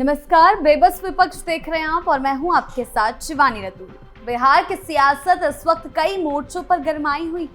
नमस्कार, बेबस विपक्ष देख रहे हैं आप और मैं हूं आपके साथ शिवानी रतूड़ी। बिहार की सियासत इस वक्त कई मोर्चों पर गरमाई हुई।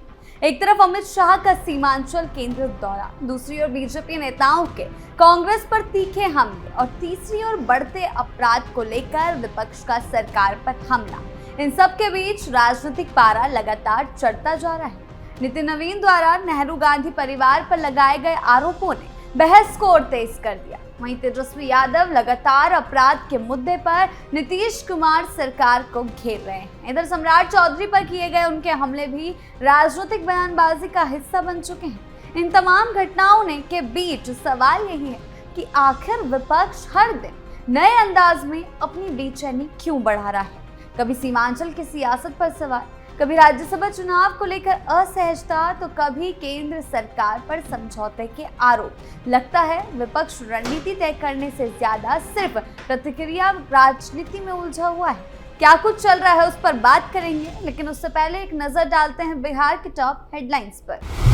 एक तरफ अमित शाह का सीमांचल केंद्रित दौरा, दूसरी ओर बीजेपी नेताओं के कांग्रेस पर तीखे हमले और तीसरी ओर बढ़ते अपराध को लेकर विपक्ष का सरकार पर हमला। इन सब के बीच राजनीतिक पारा लगातार चढ़ता जा रहा है। नितिन नवीन द्वारा नेहरू गांधी परिवार पर लगाए गए आरोपों ने बहस को और तेज कर दिया। वहीं तेजस्वी यादव लगातार अपराध के मुद्दे पर नीतीश कुमार सरकार को घेर रहे हैं। इधर सम्राट चौधरी पर किए गए उनके हमले भी राजनीतिक बयानबाजी का हिस्सा बन चुके हैं। इन तमाम घटनाओं के बीच सवाल यही है कि आखिर विपक्ष हर दिन नए अंदाज में अपनी बेचैनी क्यों बढ़ा रहा है। कभी सीमांचल की सियासत पर सवाल, कभी राज्यसभा चुनाव को लेकर असहजता, तो कभी केंद्र सरकार पर समझौते के आरोप। लगता है विपक्ष रणनीति तय करने से ज्यादा सिर्फ प्रतिक्रिया राजनीति में उलझा हुआ है। क्या कुछ चल रहा है उस पर बात करेंगे, लेकिन उससे पहले एक नजर डालते हैं बिहार के टॉप हेडलाइंस पर।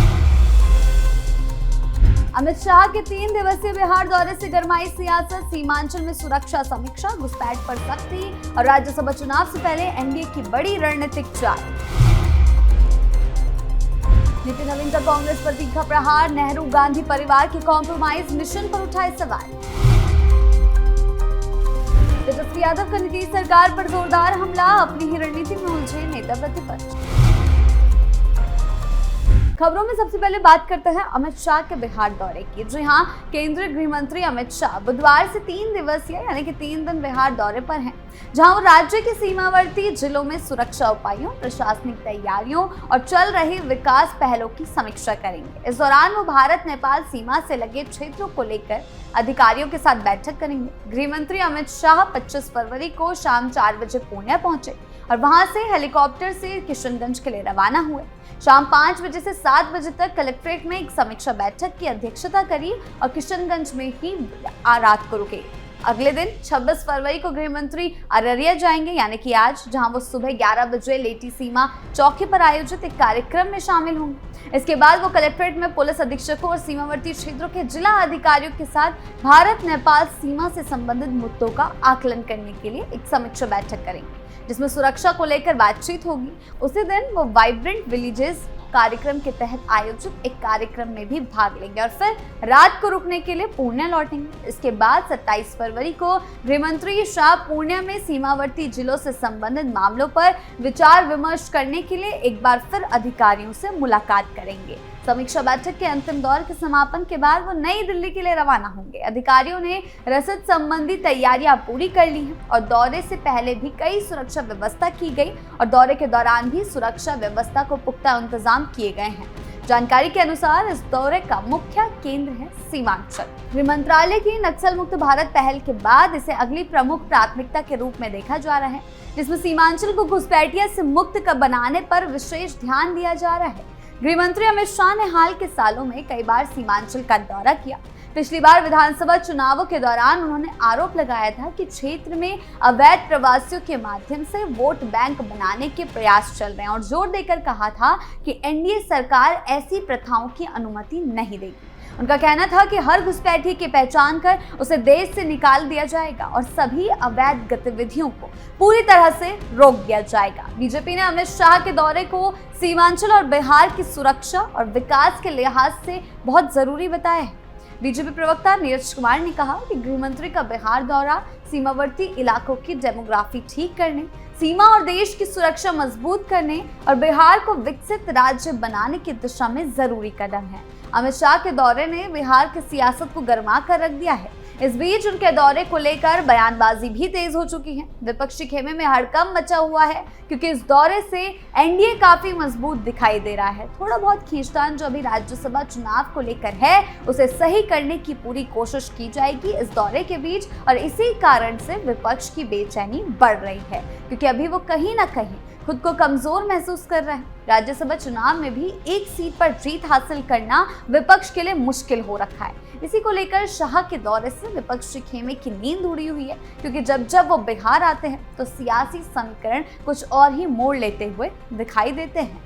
अमित शाह के 3 दिवसीय बिहार दौरे से गरमाई सियासत, सीमांचल में सुरक्षा समीक्षा, घुसपैठ पर सख्ती और राज्यसभा चुनाव से पहले एनडीए की बड़ी रणनीतिक चाल। नितिन नवीन का कांग्रेस पर तीखा प्रहार, नेहरू गांधी परिवार के कॉम्प्रोमाइज मिशन पर उठाए सवाल। तेजस्वी यादव का नीतीश सरकार पर जोरदार हमला, अपनी ही रणनीति में उलझे नेता प्रतिपक्ष। खबरों में सबसे पहले बात करते हैं अमित शाह के बिहार दौरे की। जी हां, केंद्रीय गृह मंत्री अमित शाह बुधवार से 3 दिवसीय यानी कि 3 दिन बिहार दौरे पर हैं, जहां वो राज्य के सीमावर्ती जिलों में सुरक्षा उपायों, प्रशासनिक तैयारियों और चल रही विकास पहलों की समीक्षा करेंगे। इस दौरान वो भारत नेपाल सीमा से लगे क्षेत्रों को लेकर अधिकारियों के साथ बैठक करेंगे। गृह मंत्री अमित शाह 25 फरवरी को शाम 4 बजे पूर्णिया पहुंचे और वहां से हेलीकॉप्टर से किशनगंज के लिए रवाना हुए। शाम 5 बजे से 7 बजे तक कलेक्ट्रेट में एक समीक्षा बैठक की अध्यक्षता करी और किशनगंज में ही रात को रुके। अगले दिन 26 फरवरी को गृह मंत्री अररिया जाएंगे, यानी कि आज, जहां वो सुबह 11 बजे लेटी सीमा चौकी पर आयोजित एक कार्यक्रम में शामिल होंगे। इसके बाद वो कलेक्ट्रेट में पुलिस अधीक्षकों और सीमावर्ती क्षेत्रों के जिला अधिकारियों के साथ भारत नेपाल सीमा से संबंधित मुद्दों का आकलन करने के लिए एक समीक्षा बैठक करेंगे, जिसमें सुरक्षा को लेकर बातचीत होगी। उसी दिन वो वाइब्रेंट विलेजेस कार्यक्रम के तहत आयोजित एक कार्यक्रम में भी भाग लेंगे और फिर रात को रुकने के लिए पूर्णिया लौटेंगे। इसके बाद 27 फरवरी को गृहमंत्री शाह पूर्णिया में सीमावर्ती जिलों से संबंधित मामलों पर विचार विमर्श करने के लिए एक बार फिर अधिकारियों से मुलाकात करेंगे। समीक्षा बैठक के अंतिम दौर के समापन के बाद वो नई दिल्ली के लिए रवाना होंगे। अधिकारियों ने रसद संबंधी तैयारियां पूरी कर ली हैं और दौरे से पहले भी कई सुरक्षा व्यवस्था की गई और दौरे के दौरान भी सुरक्षा व्यवस्था को पुख्ता इंतजाम किए गए हैं। जानकारी के अनुसार इस दौरे का मुख्य केंद्र है सीमांचल। गृह मंत्रालय की नक्सल मुक्त भारत पहल के बाद इसे अगली प्रमुख प्राथमिकता के रूप में देखा जा रहा है, जिसमें सीमांचल को घुसपैठिया से मुक्त बनाने पर विशेष ध्यान दिया जा रहा है। गृह मंत्री अमित शाह ने हाल के सालों में कई बार सीमांचल का दौरा किया। पिछली बार विधानसभा चुनावों के दौरान उन्होंने आरोप लगाया था कि क्षेत्र में अवैध प्रवासियों के माध्यम से वोट बैंक बनाने के प्रयास चल रहे हैं और जोर देकर कहा था कि एनडीए सरकार ऐसी प्रथाओं की अनुमति नहीं देगी। उनका कहना था कि हर घुसपैठी की पहचान कर उसे देश से निकाल दिया जाएगा और सभी अवैध गतिविधियों को पूरी तरह से रोक दिया जाएगा। बीजेपी ने अमित शाह के दौरे को सीमांचल और बिहार की सुरक्षा और विकास के लिहाज से बहुत जरूरी बताया है। बीजेपी प्रवक्ता नीरज कुमार ने कहा कि गृहमंत्री का बिहार दौरा सीमावर्ती इलाकों की डेमोग्राफी ठीक करने, सीमा और देश की सुरक्षा मजबूत करने और बिहार को विकसित राज्य बनाने की दिशा में जरूरी कदम है। अमित शाह के दौरे ने बिहार की सियासत को गरमा कर रख दिया है। इस बीच उनके दौरे को लेकर बयानबाजी भी तेज हो चुकी है। विपक्षी खेमे में हड़कंप मचा हुआ है, क्योंकि इस दौरे से एनडीए काफी मजबूत दिखाई दे रहा है। थोड़ा बहुत खींचतान जो अभी राज्यसभा चुनाव को लेकर है, उसे सही करने की पूरी कोशिश की जाएगी इस दौरे के बीच, और इसी कारण से विपक्ष की बेचैनी बढ़ रही है, क्योंकि अभी वो कहीं ना कहीं खुद को कमजोर महसूस कर रहा है। राज्यसभा चुनाव में भी एक सीट पर जीत हासिल करना विपक्ष के लिए मुश्किल हो रखा है। इसी को लेकर शाह के दौरे से विपक्षी खेमे की नींद उड़ी हुई है, क्योंकि जब जब वो बिहार आते हैं तो सियासी समीकरण कुछ और ही मोड़ लेते हुए दिखाई देते हैं।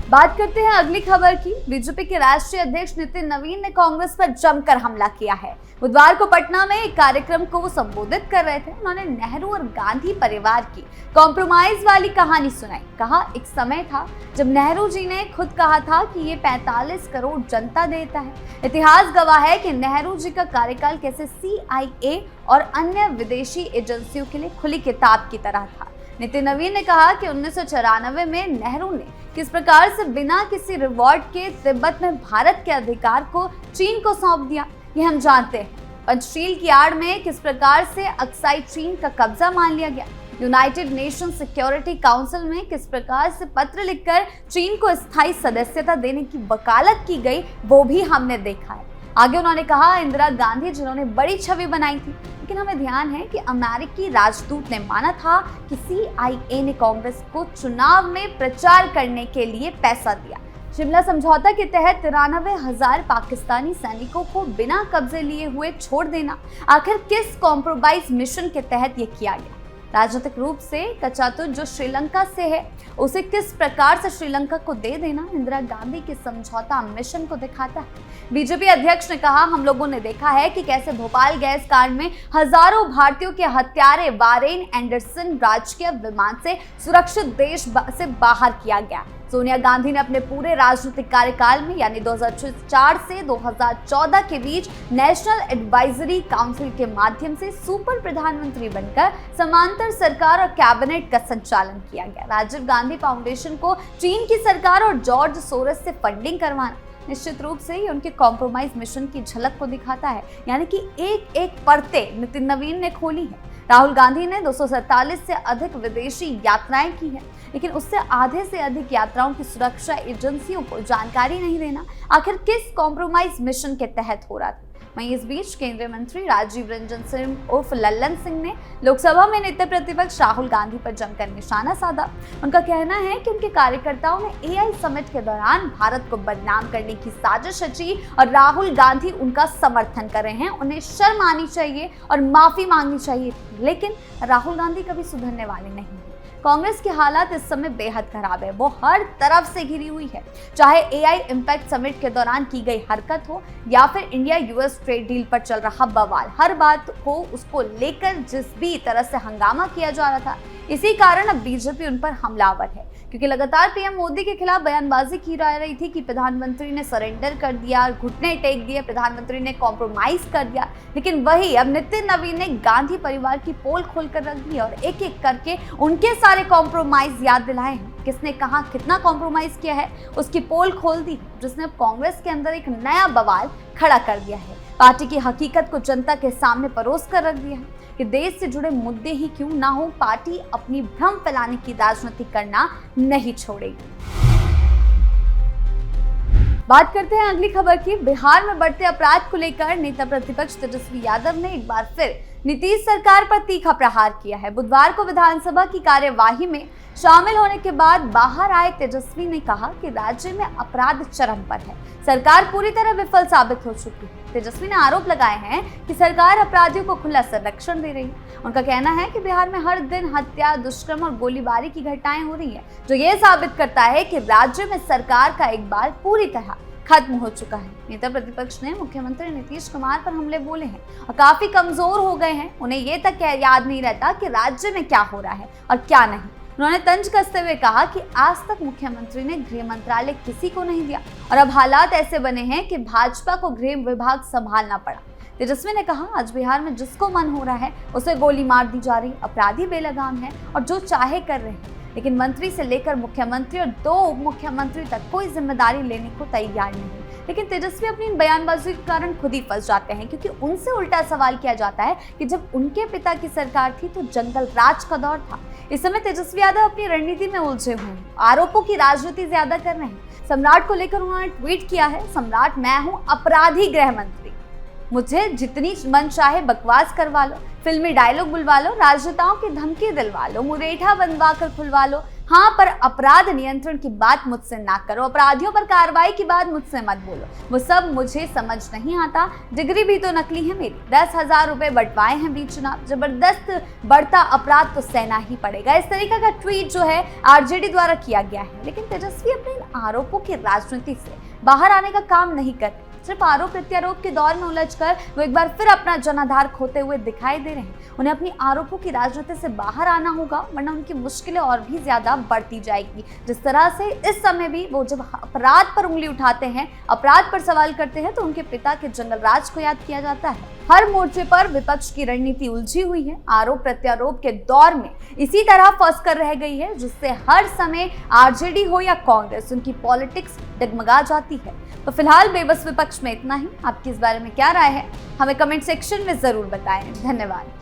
बात करते हैं अगली खबर की। बीजेपी के राष्ट्रीय अध्यक्ष नितिन नवीन ने कांग्रेस पर जमकर हमला किया है। बुधवार को पटना में एक कार्यक्रम को संबोधित कर रहे थे। उन्होंने नेहरू और गांधी परिवार की कॉम्प्रोमाइज वाली कहानी सुनाई। कहा, एक समय था जब नेहरू जी ने खुद कहा था कि ये 45 करोड़ जनता देता है। इतिहास गवाह है कि नेहरू जी का कार्यकाल कैसे CIA और अन्य विदेशी एजेंसियों के लिए खुली किताब की तरह था। नितिन नवीन ने कहा कि 1994 में नेहरू ने किस प्रकार से बिना किसी रिवॉर्ड के तिब्बत में भारत के अधिकार को चीन को सौंप दिया, ये हम जानते हैं। पंचशील की आड़ में किस प्रकार से अक्साई चीन का कब्जा मान लिया गया। यूनाइटेड नेशन सिक्योरिटी काउंसिल में किस प्रकार से पत्र लिखकर चीन को स्थायी सदस्यता देने की वकालत की गई, वो भी हमने देखा है। आगे उन्होंने कहा, इंदिरा गांधी जिन्होंने बड़ी छवि बनाई थी, लेकिन हमें ध्यान है कि अमेरिकी राजदूत ने माना था कि CIA ने कांग्रेस को चुनाव में प्रचार करने के लिए पैसा दिया। शिमला समझौता के तहत 93,000 पाकिस्तानी सैनिकों को बिना कब्जे लिए हुए छोड़ देना आखिर किस कॉम्प्रोमाइज मिशन के तहत ये किया गया। राजनीतिक रूप से कचातुर जो श्रीलंका से है, उसे किस प्रकार से श्रीलंका को दे देना इंदिरा गांधी के समझौता मिशन को दिखाता है। बीजेपी अध्यक्ष ने कहा, हम लोगों ने देखा है कि कैसे भोपाल गैस कांड में हजारों भारतीयों के हत्यारे वारेन एंडरसन राजकीय विमान से सुरक्षित देश से बाहर किया गया। सोनिया गांधी ने अपने पूरे राजनीतिक कार्यकाल में यानी 2004 से 2014 के बीच नेशनल एडवाइजरी काउंसिल के माध्यम से सुपर प्रधानमंत्री बनकर समांतर सरकार और कैबिनेट का संचालन किया गया। राजीव गांधी फाउंडेशन को चीन की सरकार और जॉर्ज सोरस से फंडिंग करवाना निश्चित रूप से ये उनके कॉम्प्रोमाइज मिशन की झलक को दिखाता है, यानी कि एक एक परतें नितिन नवीन ने खोली है। राहुल गांधी ने 247 से अधिक विदेशी यात्राएं की हैं, लेकिन उससे आधे से अधिक यात्राओं की सुरक्षा एजेंसियों को जानकारी नहीं देना आखिर किस कॉम्प्रोमाइज मिशन के तहत हो रहा था। वहीं इस बीच केंद्रीय मंत्री राजीव रंजन सिंह उर्फ लल्लन सिंह ने लोकसभा में नेता प्रतिपक्ष राहुल गांधी पर जमकर निशाना साधा। उनका कहना है कि उनके कार्यकर्ताओं ने AI समिट के दौरान भारत को बदनाम करने की साजिश रची और राहुल गांधी उनका समर्थन कर रहे हैं। उन्हें शर्म आनी चाहिए और माफी मांगनी चाहिए, लेकिन राहुल गांधी कभी सुधरने वाले नहीं हैं। कांग्रेस की हालात इस समय बेहद खराब है। वो हर तरफ से घिरी हुई है, चाहे AI इम्पैक्ट समिट के दौरान की गई हरकत हो या फिर इंडिया US ट्रेड डील पर चल रहा बवाल। हर बात को उसको लेकर जिस भी तरह से हंगामा किया जा रहा था, इसी कारण अब बीजेपी उन पर हमलावर है, क्योंकि लगातार PM मोदी के खिलाफ बयानबाजी की जा रही थी कि प्रधानमंत्री ने सरेंडर कर दिया, घुटने टेक दिए, प्रधानमंत्री ने कॉम्प्रोमाइज कर दिया। लेकिन वही अब नितिन नवीन ने गांधी परिवार की पोल खोल कर रख दी और एक एक करके उनके सारे कॉम्प्रोमाइज याद दिलाए हैं। किसने कहां कितना कॉम्प्रोमाइज किया है उसकी पोल खोल दी, जिसने अब कांग्रेस के अंदर एक नया बवाल खड़ा कर दिया है। पार्टी की हकीकत को जनता के सामने परोस कर रख दिया है कि देश से जुड़े मुद्दे ही क्यों ना हो, पार्टी अपनी भ्रम फैलाने की राजनीति करना नहीं छोड़ेगी। बात करते हैं अगली खबर की। बिहार में बढ़ते अपराध को लेकर नेता प्रतिपक्ष तेजस्वी यादव ने एक बार फिर नीतीश सरकार पर तीखा प्रहार किया है। बुधवार को विधानसभा की कार्यवाही में शामिल होने के बाद बाहर आए तेजस्वी ने कहा कि राज्य में अपराध चरम पर है, सरकार पूरी तरह विफल साबित हो चुकी है। तेजस्वी ने आरोप लगाए हैं कि सरकार अपराधियों को खुला संरक्षण दे रही है। उनका कहना है कि बिहार में हर दिन हत्या, दुष्कर्म और गोलीबारी की घटनाएं हो रही है, जो ये साबित करता है कि राज्य में सरकार का इकबाल पूरी तरह खत्म हो चुका है। नेता प्रतिपक्ष ने मुख्यमंत्री नीतीश कुमार पर हमले बोले हैं और काफी कमजोर हो गए हैं। उन्हें ये तक याद नहीं रहता कि राज्य में क्या हो रहा है और क्या नहीं। उन्होंने तंज कसते हुए कहा कि आज तक मुख्यमंत्री ने गृह मंत्रालय किसी को नहीं दिया और अब हालात ऐसे बने हैं कि भाजपा को गृह विभाग संभालना पड़ा। तेजस्वी ने कहा, आज बिहार में जिसको मन हो रहा है उसे गोली मार दी जा रही, अपराधी बेलगाम है और जो चाहे कर रहे हैं, लेकिन मंत्री से लेकर मुख्यमंत्री और 2 उप मुख्यमंत्री तक कोई जिम्मेदारी लेने को तैयार नहीं। लेकिन तेजस्वी अपनी बयानबाजी के कारण खुद ही फंस जाते हैं, क्योंकि उनसे उल्टा सवाल किया जाता है कि जब उनके पिता की सरकार थी तो जंगल राज का दौर था। इस समय तेजस्वी यादव अपनी रणनीति में उलझे हुए हैं, आरोपों की राजनीति ज्यादा कर रहे हैं। सम्राट को लेकर उन्होंने ट्वीट किया है, सम्राट मैं हूँ अपराधी गृह मंत्री, मुझे जितनी मन चाहे बकवास करवा लो, फिल्मी डायलॉग बुलवा लो, राजनेताओं की धमकी दिलवा लो, मुरेठा बनवा कर खुलवा लो, हाँ, पर अपराध नियंत्रण की बात मुझसे ना करो, अपराधियों पर कार्रवाई की बात मुझसे मत बोलो, वो सब मुझे समझ नहीं आता। डिग्री भी तो नकली है मेरी, 10,000 रुपए बंटवाए हैं बीच चुनाव, जबरदस्त बढ़ता अपराध तो सहना ही पड़ेगा। इस तरीके का ट्वीट जो है आरजेडी द्वारा किया गया है। लेकिन तेजस्वी अपने इन आरोपों की राजनीति से बाहर आने का काम नहीं करते, सिर्फ आरोप प्रत्यारोप के दौर में उलझकर वो एक बार फिर अपना जनाधार खोते हुए दिखाई दे रहे हैं। उन्हें अपनी आरोपों की राजनीति से बाहर आना होगा, वरना उनकी मुश्किलें और भी ज्यादा बढ़ती जाएगी। जिस तरह से इस समय भी वो जब अपराध पर उंगली उठाते हैं, अपराध पर सवाल करते हैं, तो उनके पिता के जंगल राज को याद किया जाता है। हर मोर्चे पर विपक्ष की रणनीति उलझी हुई है, आरोप प्रत्यारोप के दौर में इसी तरह फंस कर रह गई है, जिससे हर समय आरजेडी हो या कांग्रेस, उनकी पॉलिटिक्स डगमगा जाती है। तो फिलहाल बेबस विपक्ष में इतना ही। आपकी इस बारे में क्या राय है, हमें कमेंट सेक्शन में जरूर बताएं। धन्यवाद।